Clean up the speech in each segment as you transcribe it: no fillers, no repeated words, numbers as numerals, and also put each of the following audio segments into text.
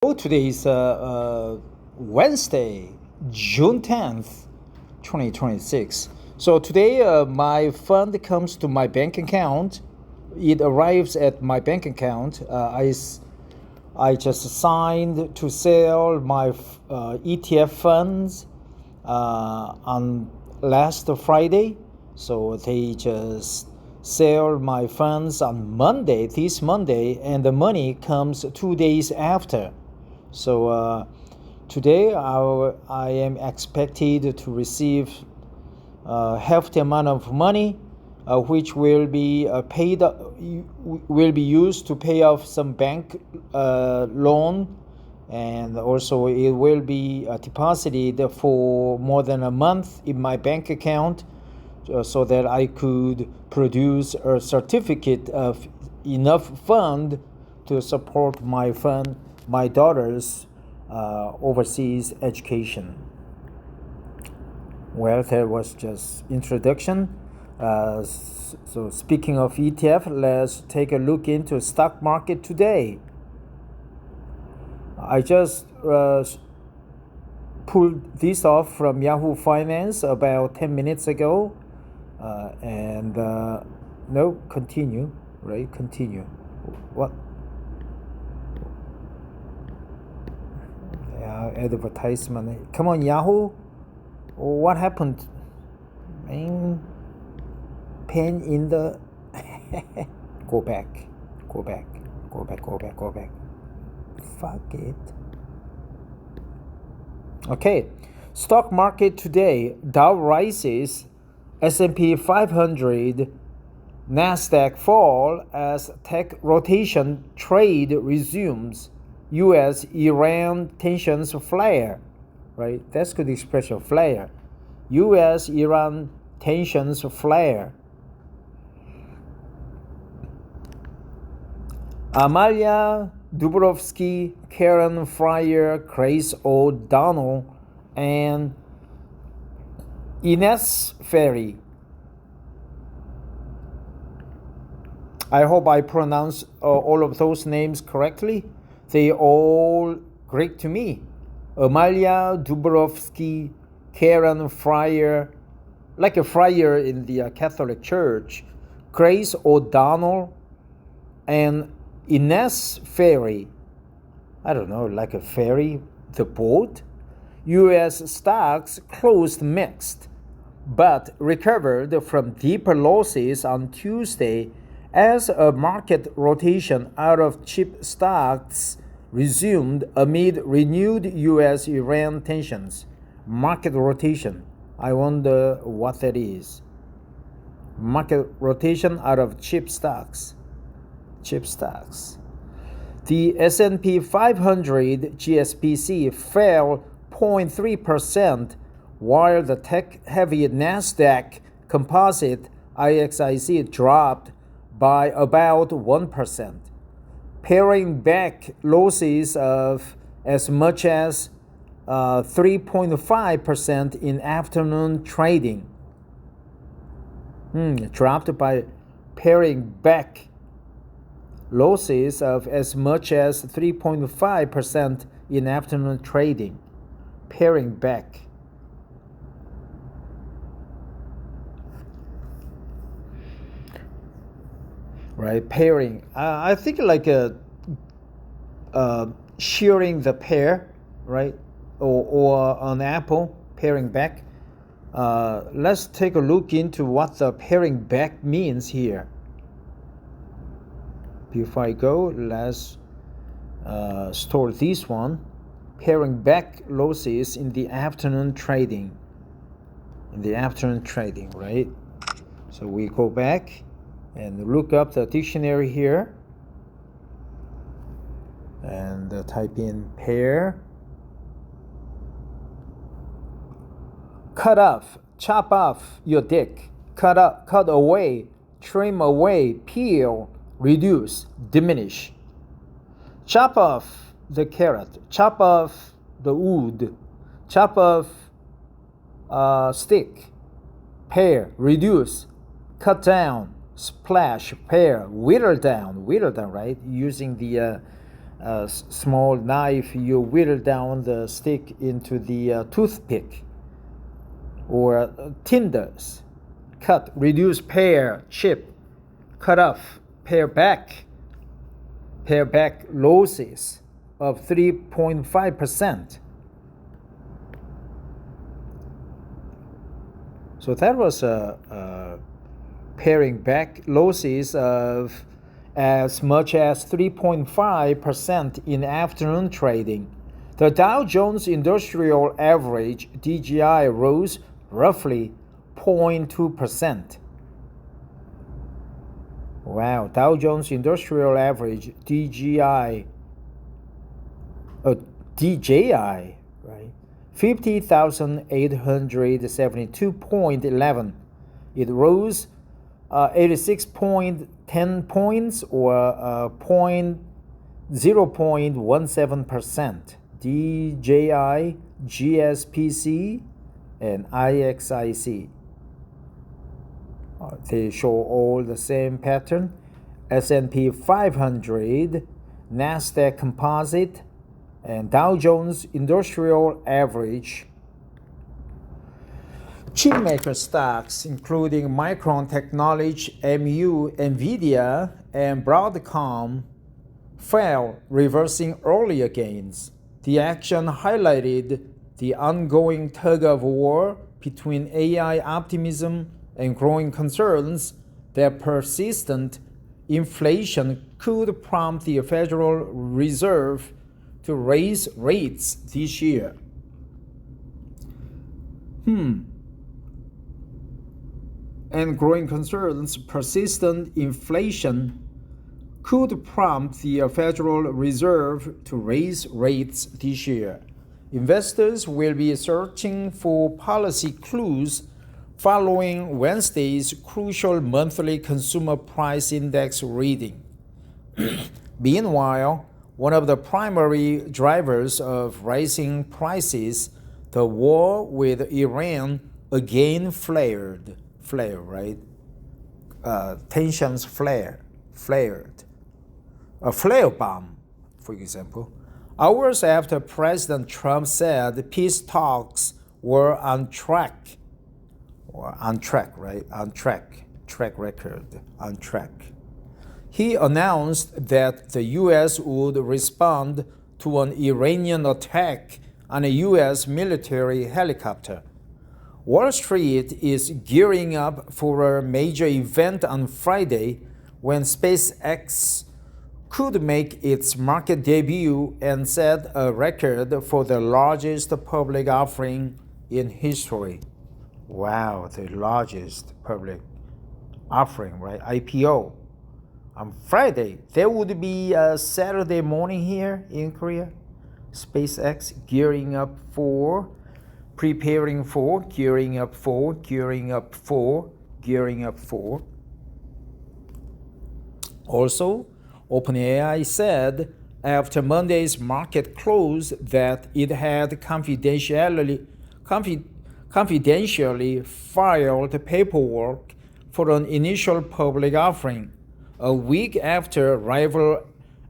Today is Wednesday, June 10th, 2026. So today my fund comes to my bank account. It arrives at my bank account. I just signed to sell my ETF funds on last Friday. So they just sell my funds on Monday, this Monday, and the money comes 2 days after. So today I am expected to receive a hefty amount of money, which will be will be used to pay off some bank loan, and also it will be deposited for more than a month in my bank account, so that I could produce a certificate of enough fund to support my daughter's overseas education. Well, that was just introduction. So speaking of ETF, let's take a look into stock market today. I just pulled this off from Yahoo Finance about 10 minutes ago. No, continue, right? Continue. What? Advertisement. Come on, Yahoo. What happened? Pen in the. Go back. Fuck it. Okay. Stock market today. Dow rises. S&P 500. Nasdaq fall as tech rotation trade resumes. U.S.-Iran tensions flare, right? That's good expression, flare. U.S.-Iran tensions flare. Amalia Dubrovsky, Karen Fryer, Grace O'Donnell, and Ines Ferry. I hope I pronounce all of those names correctly. They all Greek to me. Amalia Dubrovsky, Karen Fryer, like a friar in the Catholic Church, Grace O'Donnell, and Ines Ferry. I don't know, like a ferry, the boat. U.S. stocks closed mixed, but recovered from deeper losses on Tuesday as a market rotation out of cheap stocks resumed amid renewed U.S.-Iran tensions. Market rotation. I wonder what that is. Market rotation out of cheap stocks. The S&P 500 GSPC fell 0.3%, while the tech-heavy Nasdaq Composite IXIC dropped by about 1%, paring back losses of as much as 3.5% in afternoon trading. Dropped by paring back losses of as much as 3.5% in afternoon trading. Paring back. Right, pairing. I think like shearing the pear, right, or an apple, paring back. Let's take a look into what the paring back means here. Before I go, let's store this one. Paring back losses in the afternoon trading. Right? So we go back and look up the dictionary here and type in pair. Cut off, chop off your dick, cut away, trim away, peel, reduce, diminish. Chop off the carrot, chop off the wood, chop off stick, pare, reduce, cut down, splash, pare, whittle down, right? Using the small knife, you whittle down the stick into the toothpick, or tinders, cut, reduce, pare, chip, cut off, pare back losses of 3.5%. So that was paring back losses of as much as 3.5% in afternoon trading. The Dow Jones Industrial Average (DJI) rose roughly 0.2%. Wow, Dow Jones Industrial Average (DJI), DJI, right? 50,872.11. It rose 86.10 points, or 0.17%. DJI, GSPC, and IXIC. They show all the same pattern. S&P 500, NASDAQ Composite, and Dow Jones Industrial Average. Chipmaker stocks, including Micron Technology, MU, NVIDIA, and Broadcom, fell, reversing earlier gains. The action highlighted the ongoing tug-of-war between AI optimism and growing concerns that persistent inflation could prompt the Federal Reserve to raise rates this year. And growing concerns, persistent inflation could prompt the Federal Reserve to raise rates this year. Investors will be searching for policy clues following Wednesday's crucial monthly consumer price index reading. Meanwhile, one of the primary drivers of rising prices, the war with Iran, again flared, right? Tensions flared. A flare bomb, for example, hours after President Trump said peace talks were on track. He announced that the U.S. would respond to an Iranian attack on a U.S. military helicopter. Wall Street is gearing up for a major event on Friday when SpaceX could make its market debut and set a record for the largest public offering in history. Wow, the largest public offering, right? IPO. On Friday, there would be a Saturday morning here in Korea. SpaceX gearing up for. Also, OpenAI said after Monday's market close that it had confidentially filed paperwork for an initial public offering, a week after rival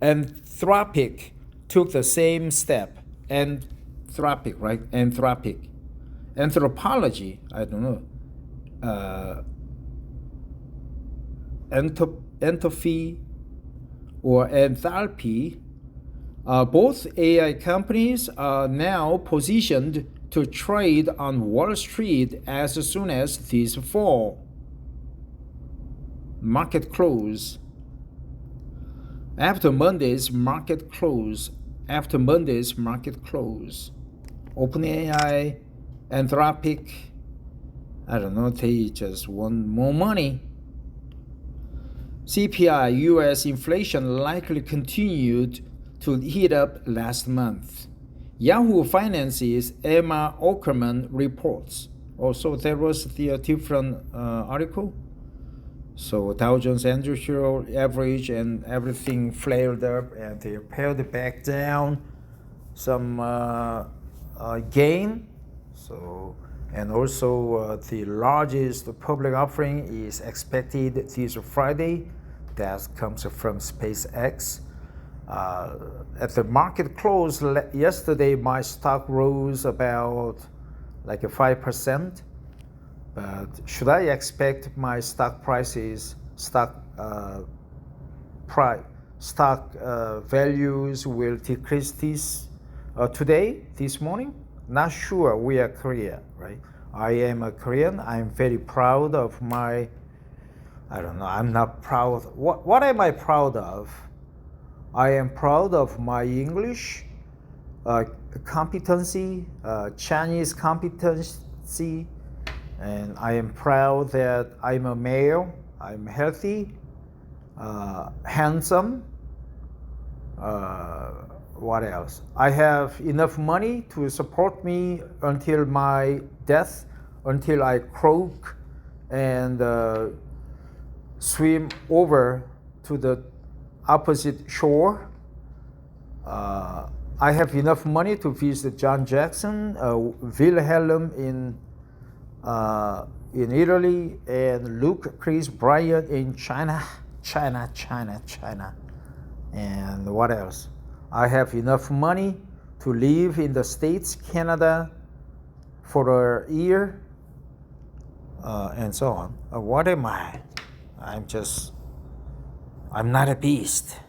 Anthropic took the same step. Anthropic, right? Anthropology, I don't know. Entropy or enthalpy. Both AI companies are now positioned to trade on Wall Street as soon as this fall. Market close. After Monday's market close. OpenAI, Anthropic, I don't know, they just want more money. CPI, U.S. inflation likely continued to heat up last month. Yahoo Finance's Emma Ockerman reports. Also, there was the different article. So Dow Jones Industrial Average and everything flared up, and they pared back down some gain. So, and also the largest public offering is expected this Friday. That comes from SpaceX. At the market close yesterday, my stock rose about like a 5%. But should I expect my stock prices, values will decrease this morning? Not sure. We are Korea, right? I am a Korean. I'm very proud of my. I don't know. I'm not proud. What am I proud of? I am proud of my English competency, Chinese competency, and I am proud that I'm a male. I'm healthy, handsome. What else? I have enough money to support me until my death, until I croak and swim over to the opposite shore. I have enough money to visit John Jackson, Wilhelm in Italy, and Luke Chris Bryant in China. And what else? I have enough money to live in the States, Canada for a year, and so on. What am I? I'm not a beast.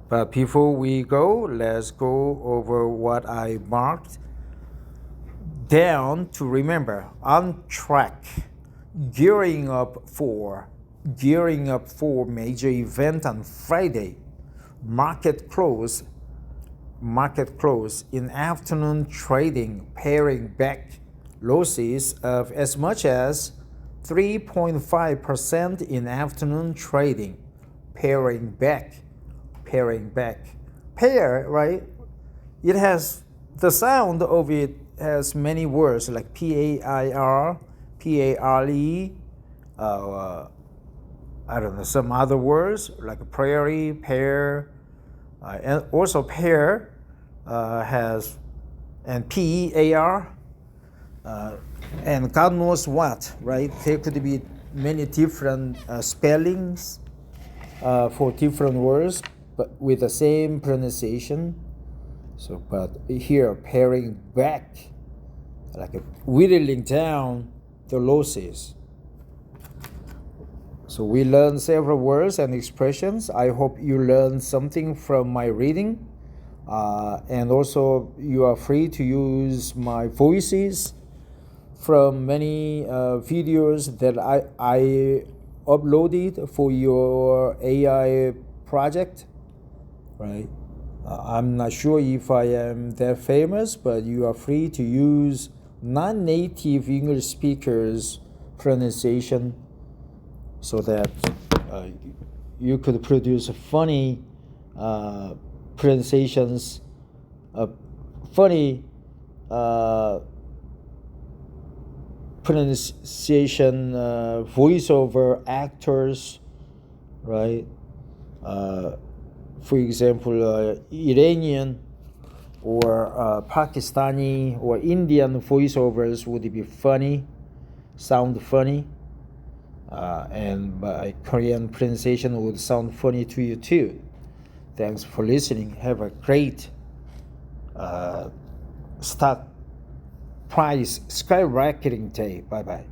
But before we go, let's go over what I marked down to remember. On track, gearing up for major event on Friday. Market close in afternoon trading, paring back losses of as much as 3.5% in afternoon trading, paring back. Pair, right? It has the sound of it has many words like PAIR, PARE. I don't know, some other words like prairie, pear, and also pear has, and PEAR, and God knows what, right? There could be many different spellings for different words, but with the same pronunciation. So, but here, paring back, like whittling down the losses. So we learned several words and expressions. I hope you learned something from my reading. And also you are free to use my voices from many videos that I uploaded for your AI project, right? I'm not sure if I am that famous, but you are free to use non-native English speakers' pronunciation so that you could produce funny pronunciations, funny pronunciation voiceover actors, right? For example, Iranian or Pakistani or Indian voiceovers would be funny, sound funny. And my Korean pronunciation would sound funny to you too. Thanks for listening. Have a great stock price skyrocketing day. Bye bye.